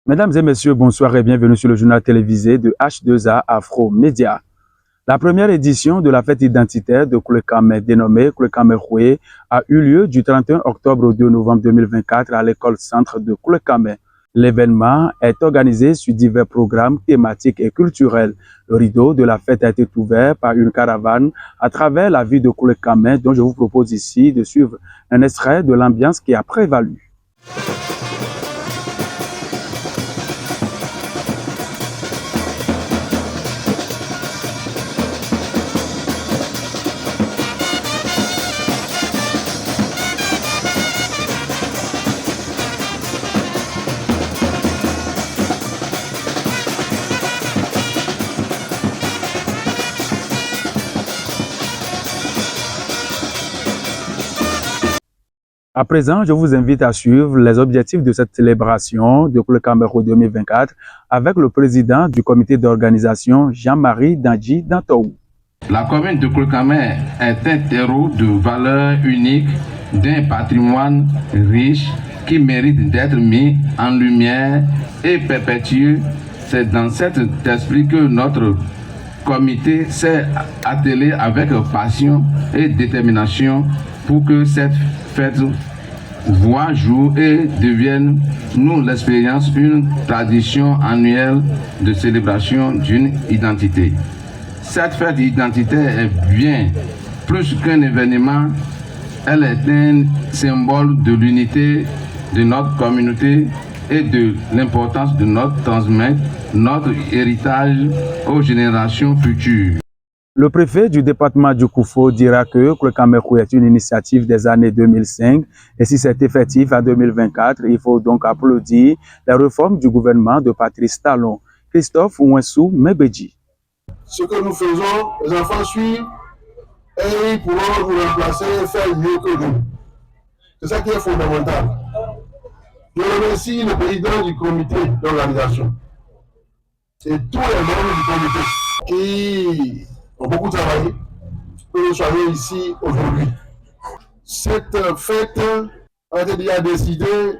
Mesdames et messieurs, bonsoir et bienvenue sur le journal télévisé de H2A Afro Média. La première édition de la fête identitaire de Koulé-Kamé, dénommée Koulé-Kamé-Roué, a eu lieu du 31 octobre au 2 novembre 2024 à l'école centre de Koulé-Kamé. L'événement est organisé sur divers programmes thématiques et culturels. Le rideau de la fête a été ouvert par une caravane à travers la ville de Koulé-Kamé, dont je vous propose ici de suivre un extrait de l'ambiance qui a prévalu. À présent, je vous invite à suivre les objectifs de cette célébration de Koulé-Kamé 2024 avec le président du comité d'organisation, Jean-Marie Dandji Dantou. La commune de Koulé-Kamé est un terreau de valeurs uniques, d'un patrimoine riche qui mérite d'être mis en lumière et perpétué. C'est dans cet esprit que notre comité s'est attelé avec passion et détermination pour que cette fête voit jour et devienne, nous l'expérience, une tradition annuelle de célébration d'une identité. Cette fête identitaire est bien plus qu'un événement, elle est un symbole de l'unité de notre communauté et de l'importance de notre transmettre notre héritage aux générations futures. Le préfet du département du Koufo dira que Koulé-Kamé est une initiative des années 2005 et si c'est effectif en 2024, il faut donc applaudir les réformes du gouvernement de Patrice Talon. Christophe Ouensou Mebedji. Ce que nous faisons, les enfants suivent et ils pourront nous remplacer et faire mieux que nous. C'est ça qui est fondamental. Je remercie le président du comité d'organisation et tous les membres du comité qui ont beaucoup travaillé pour que nous soyons ici aujourd'hui. Cette fête a été déjà décidée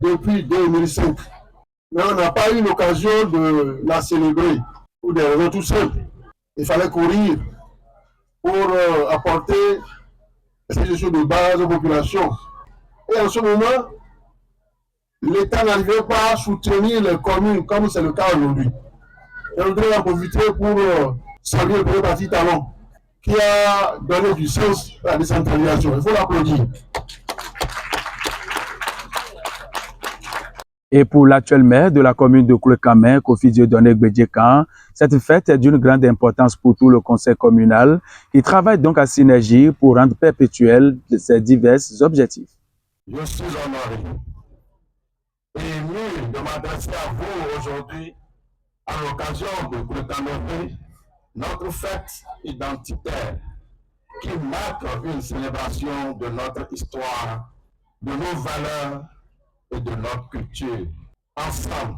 depuis 2005, mais on n'a pas eu l'occasion de la célébrer pour des raisons tout simples. Il fallait courir pour apporter les institutions de base aux populations. Et en ce moment, l'État n'arrivait pas à soutenir les communes comme c'est le cas aujourd'hui. Et on voudrait en profiter pour saluer le président Patrice Talon qui a donné du sens à la décentralisation. Il faut l'applaudir. Et pour l'actuel maire de la commune de Koulé-Kamé, Kofi Dieudonné Gbedjekan, cette fête est d'une grande importance pour tout le conseil communal qui travaille donc à synergie pour rendre perpétuels ces divers objectifs. Je suis honoré et ému de m'adresser à vous aujourd'hui à l'occasion de Koulé-Kamé, notre fête identitaire qui marque une célébration de notre histoire, de nos valeurs et de notre culture. Ensemble,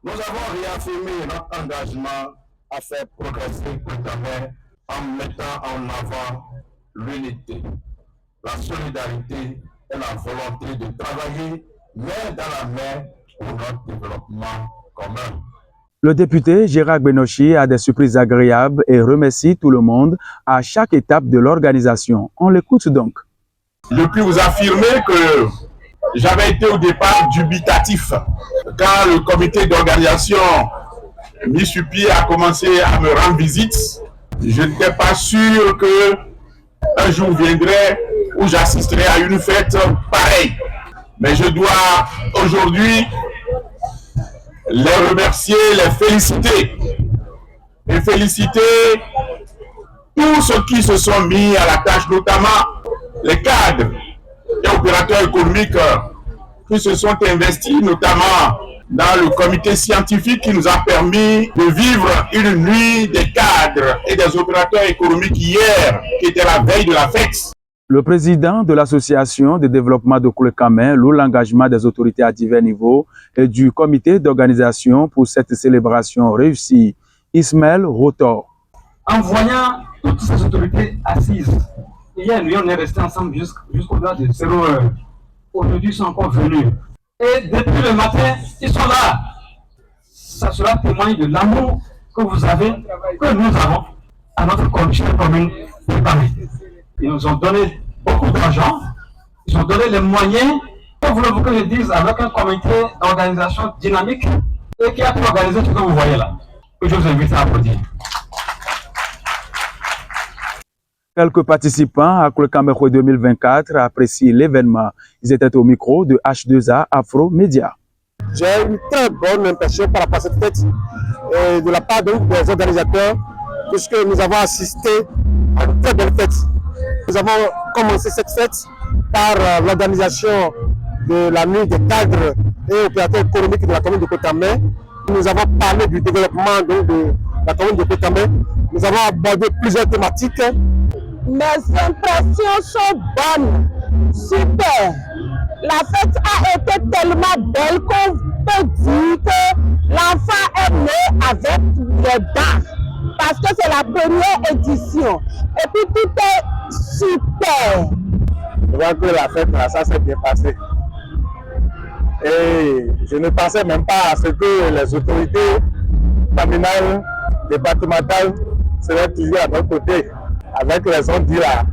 nous avons réaffirmé notre engagement à faire progresser Koulé-Kamé en mettant en avant l'unité, la solidarité et la volonté de travailler main dans la main pour notre développement commun. Le député Gérard Benochi a des surprises agréables et remercie tout le monde à chaque étape de l'organisation. On l'écoute donc. Je puis vous affirmer que j'avais été au départ dubitatif quand le comité d'organisation mis sur pied a commencé à me rendre visite. Je n'étais pas sûr que un jour viendrait où j'assisterai à une fête pareille. Mais je dois aujourd'hui les remercier, les féliciter et féliciter tous ceux qui se sont mis à la tâche, notamment les cadres et opérateurs économiques qui se sont investis, notamment dans le comité scientifique qui nous a permis de vivre une nuit des cadres et des opérateurs économiques hier, qui était la veille de la fête. Le président de l'association de développement de Koulé-Kamé loue l'engagement des autorités à divers niveaux et du comité d'organisation pour cette célébration réussie. Ismaël Rotor. En voyant toutes ces autorités assises, hier nous on est restés ensemble jusqu'au-delà de 0 heure. Aujourd'hui ils sont encore venus. Et depuis le matin, ils sont là. ça sera témoigne de l'amour que vous avez, que nous avons à notre commission commune préparée. Ils nous ont donné beaucoup d'argent, ils ont donné les moyens, que voulez-vous que je dise, avec un comité d'organisation dynamique et qui a pu organiser ce que vous voyez là. Que je vous invite à applaudir. Quelques participants à Kulekamekwe 2024 apprécient l'événement. Ils étaient au micro de H2A Afro Média. J'ai une très bonne impression par rapport à cette fête de la part des organisateurs, puisque nous avons assisté à une très belle fête. Nous avons commencé cette fête par l'organisation de la nuit des cadres et opérateurs économiques de la commune de Kotamé. Nous avons parlé du développement de la commune de Kotamé. Nous avons abordé plusieurs thématiques. Mes impressions sont bonnes, super. La fête a été tellement belle qu'on peut dire que l'enfant est né avec les dents. Parce que c'est la première édition. Et puis tout est super. Je vois que la fête, ça s'est bien passé. Et je ne pensais même pas à ce que les autorités communales, départementales seraient toujours à notre côté. Avec les ondes là,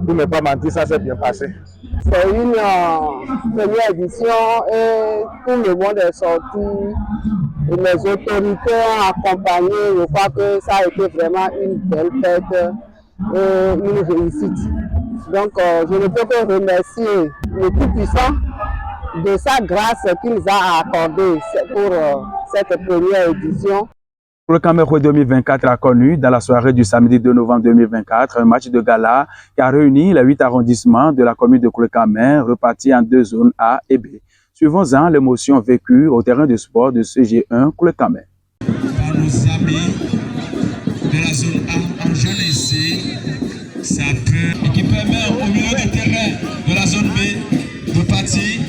pour ne pas mentir, ça s'est bien passé. C'est une première édition et tout le monde est sorti. Et les autorités ont accompagné. Je crois que ça a été vraiment une belle fête et une réussite. Donc, je ne peux que remercier le Tout-Puissant de sa grâce qu'il nous a accordée pour cette première édition. Kulekamekwe 2024 a connu dans la soirée du samedi 2 novembre 2024 un match de gala qui a réuni les 8 arrondissements de la commune de Kulekame repartis en 2 zones A et B. Suivons-en l'émotion vécue au terrain de sport de CG1 Kulekame. Par nos amis de la zone A en jaune ici, ça peut. Et qui permet au milieu du terrain de la zone B de partir.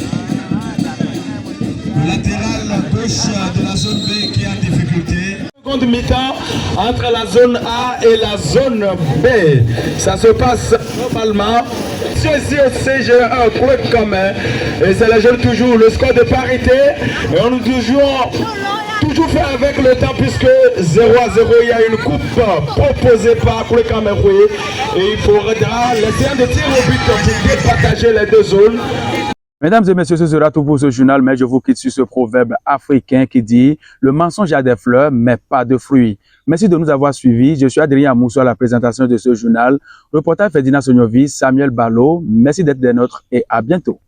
Le latéral gauche de la zone B qui est en difficulté. Seconde mi-temps entre la zone A et la zone B. Ça se passe normalement. Ici au CG1 Kulekame. Et c'est les jeunes toujours. Le score de parité. Et on nous toujours fait avec le temps puisque 0 à 0, il y a une coupe proposée par Kulekamekwe. Et il faudra l'essai de tir au but pour départager les deux zones. Mesdames et messieurs, ce sera tout pour ce journal, mais je vous quitte sur ce proverbe africain qui dit « Le mensonge a des fleurs, mais pas de fruits ». Merci de nous avoir suivis. Je suis Adrien Amousso à la présentation de ce journal. Reporter Ferdinand Soniovi, Samuel Ballot. Merci d'être des nôtres et à bientôt.